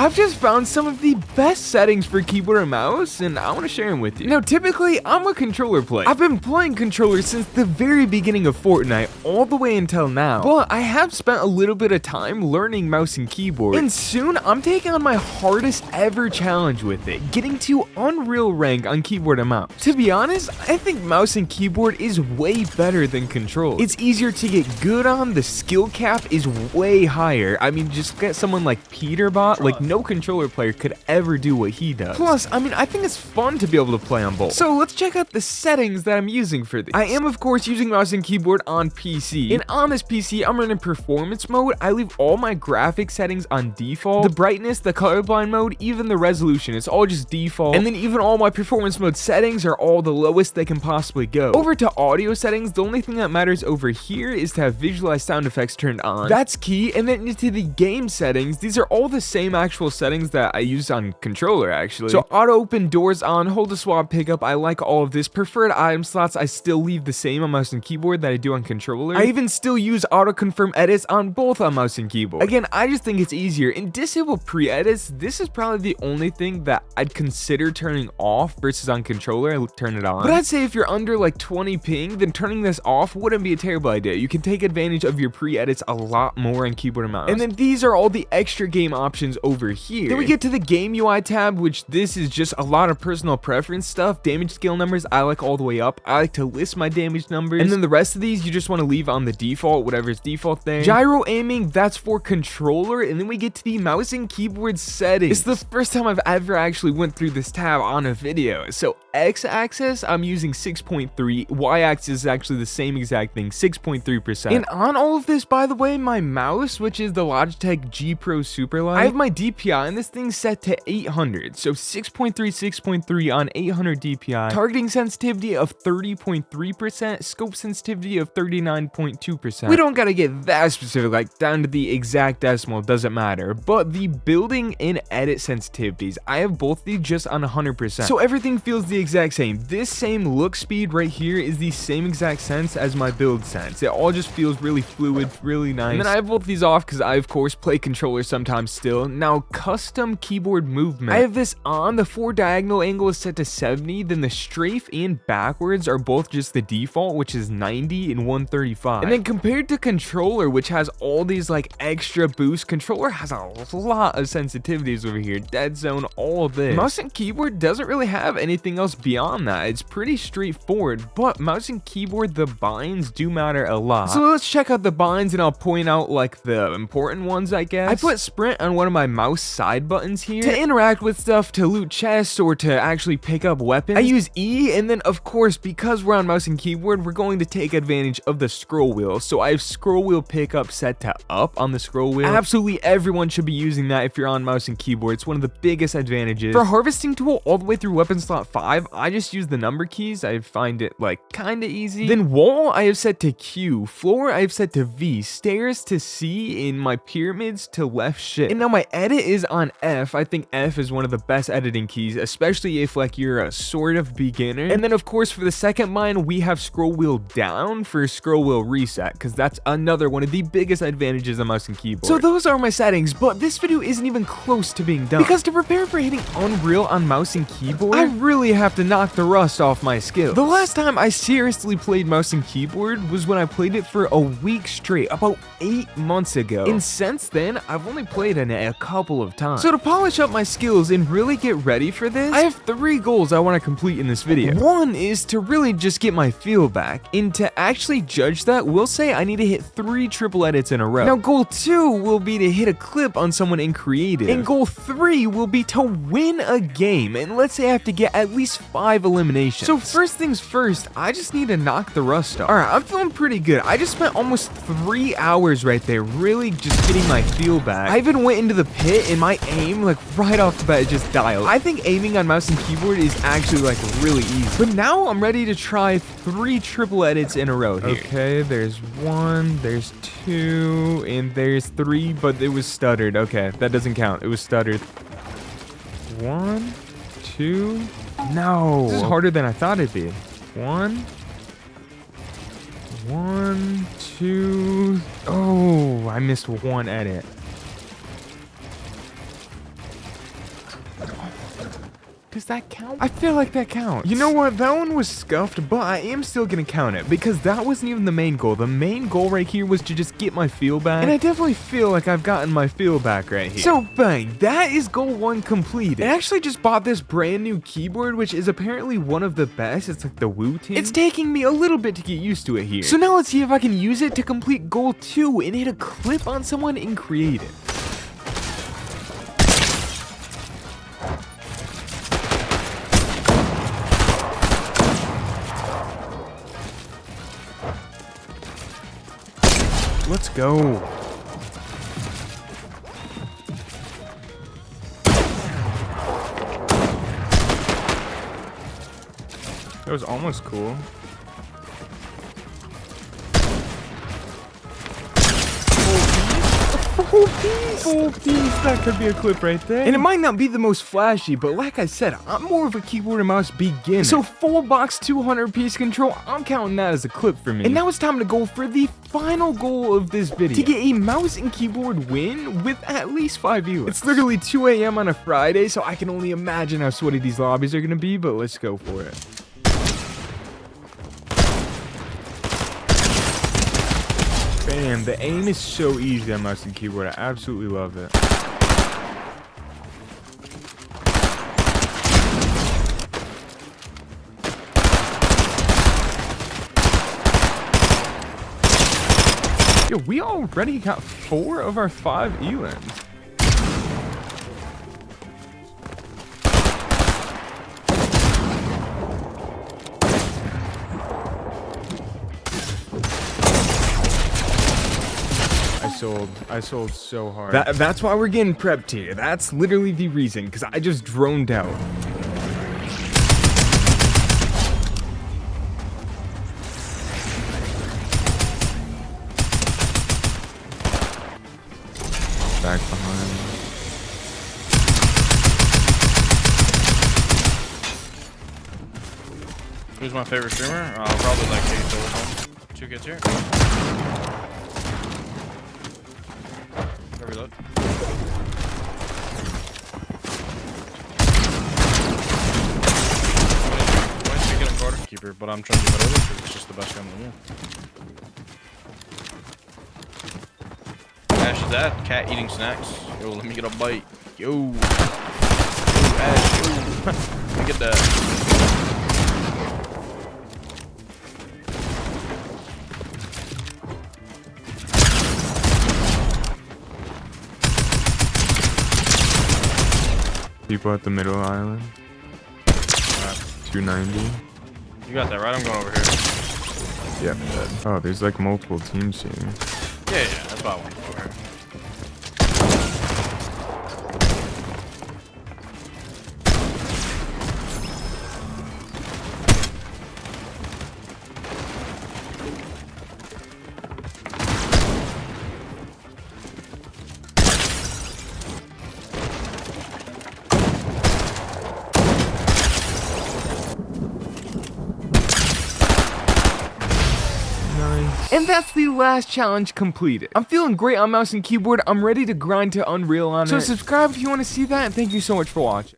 I've just found some of the best settings for keyboard and mouse, and I want to share them with you. Now, typically, I'm a controller player. I've been playing controllers since the very beginning of Fortnite, all the way until now. But I have spent a little bit of time learning mouse and keyboard, and soon I'm taking on my hardest ever challenge with it, getting to Unreal rank on keyboard and mouse. To be honest, I think mouse and keyboard is way better than controller. It's easier to get good on, the skill cap is way higher. I mean, just get someone like Peterbot, like no controller player could ever do what he does. Plus, I mean, I think it's fun to be able to play on both. So let's check out the settings that I'm using for this. I am, of course, using mouse and keyboard on PC. And on this PC, I'm running performance mode. I leave all my graphic settings on default. The brightness, the colorblind mode, even the resolution, it's all just default. And then even all my performance mode settings are all the lowest they can possibly go. Over to audio settings, the only thing that matters over here is to have visualized sound effects turned on. That's key. And then into the game settings, these are all the same actual settings that I use on controller, actually. So auto open doors on, hold to swap pickup, I like all of this. Preferred item slots, I still leave the same on mouse and keyboard that I do on controller. I even still use auto confirm edits on both on mouse and keyboard. Again, I just think it's easier. And disable pre-edits, this is probably the only thing that I'd consider turning off versus on controller, I turn it on. But I'd say if you're under like 20 ping, then turning this off wouldn't be a terrible idea. You can take advantage of your pre-edits a lot more on keyboard and mouse. And then these are all the extra game options over here. Then we get to the game UI tab, which this is just a lot of personal preference stuff. Damage scale numbers, I like all the way up. I like to list my damage numbers. And then the rest of these, you just want to leave on the default, whatever's default there. Gyro aiming, that's for controller. And then we get to the mouse and keyboard settings. It's the first time I've ever actually went through this tab on a video. So X-axis, I'm using 6.3. Y-axis is actually the same exact thing, 6.3%. And on all of this, by the way, my mouse, which is the Logitech G Pro Superlight, I have my DPI and this thing set to 800. So 6.3, 6.3 on 800 DPI. Targeting sensitivity of 30.3%. Scope sensitivity of 39.2%. We don't gotta get that specific, like down to the exact decimal, doesn't matter. But the building and edit sensitivities, I have both these just on 100%. So everything feels the exact same. This same look speed right here is the same exact sense as my build sense. It all just feels really fluid, really nice. And then I have both these off because I, of course, play controller sometimes still. Now, custom keyboard movement. I have this on. The 4 diagonal angle is set to 70. Then the strafe and backwards are both just the default, which is 90 and 135. And then compared to controller, which has all these like extra boosts, controller has a lot of sensitivities over here. Dead zone, all of this. Mouse and keyboard doesn't really have anything else beyond that. It's pretty straightforward, but mouse and keyboard, the binds do matter a lot. So let's check out the binds and I'll point out like the important ones, I guess. I put sprint on one of my mouse side buttons here to interact with stuff, to loot chests, or to actually pick up weapons. I use E, and then of course, because we're on mouse and keyboard, we're going to take advantage of the scroll wheel. So I have scroll wheel pickup set to up on the scroll wheel. Absolutely everyone should be using that if you're on mouse and keyboard. It's one of the biggest advantages. For harvesting tool all the way through weapon slot 5, I just use the number keys. I find it like kind of easy. Then wall I have set to Q, floor I have set to V, stairs to C, in my pyramids to left shift. And now my edit is on F. I think F is one of the best editing keys, especially if like you're a sort of beginner. And then of course for the second bind, we have scroll wheel down for scroll wheel reset, because that's another one of the biggest advantages of mouse and keyboard. So those are my settings, but this video isn't even close to being done, because to prepare for hitting Unreal on mouse and keyboard, I really have to knock the rust off my skills. The last time I seriously played mouse and keyboard was when I played it for a week straight, about 8 months ago. And since then, I've only played in it a couple of times. So to polish up my skills and really get ready for this, I have 3 goals I want to complete in this video. One is to really just get my feel back, and to actually judge that, we'll say I need to hit 3 triple edits in a row. Now goal 2 will be to hit a clip on someone in creative, and goal 3 will be to win a game, and let's say I have to get at least 5 eliminations. So first things first, I just need to knock the rust off. Alright, I'm feeling pretty good. I just spent almost 3 hours right there, really just getting my feel back. I even went into the pit, and my aim, like right off the bat, it just dialed. I think aiming on mouse and keyboard is actually like really easy. But now I'm ready to try 3 triple edits in a row here. Okay, there's 1, there's 2, and there's 3, but it was stuttered. Okay, that doesn't count. It was stuttered. 1, 2. No. This is harder than I thought it'd be. 1, 2. Oh, I missed 1 edit. Does that count? I feel like that counts. You know what? That one was scuffed, but I am still gonna count it because that wasn't even the main goal. The main goal right here was to just get my feel back. And I definitely feel like I've gotten my feel back right here. So bang, that is goal 1 completed. I actually just bought this brand new keyboard, which is apparently one of the best. It's like the Woo team. It's taking me a little bit to get used to it here. So now let's see if I can use it to complete goal 2 and hit a clip on someone and create it. Let's go. That was almost cool. Full piece. That could be a clip right there. And it might not be the most flashy, but like I said, I'm more of a keyboard and mouse beginner. So full box 200 piece control, I'm counting that as a clip for me. And now it's time to go for the final goal of this video. To get a mouse and keyboard win with at least 5 viewers. It's literally 2 a.m. on a Friday, so I can only imagine how sweaty these lobbies are gonna be, but let's go for it. Bam, the aim is so easy on mouse and keyboard. I absolutely love it. Yo, we already got 4 of our 5 Elans. I sold so hard. That's why we're getting prepped here. That's literally the reason, because I just droned out. Back behind. Who's my favorite streamer? I'll probably like Kate. 2 kids here. Reload. Keeper, but I'm trying to get better because it's just the best gun in the game. Ash is that cat eating snacks. Yo, let me get a bite. Yo, Ash. Yo, let me get that. People at the middle island. 290. You got that right? I'm going over here. Yeah, I'm dead. Oh, there's like multiple teams here. Yeah, that's why I want to go over here. And that's the last challenge completed. I'm feeling great on mouse and keyboard. I'm ready to grind to Unreal on it. So subscribe if you want to see that, and thank you so much for watching.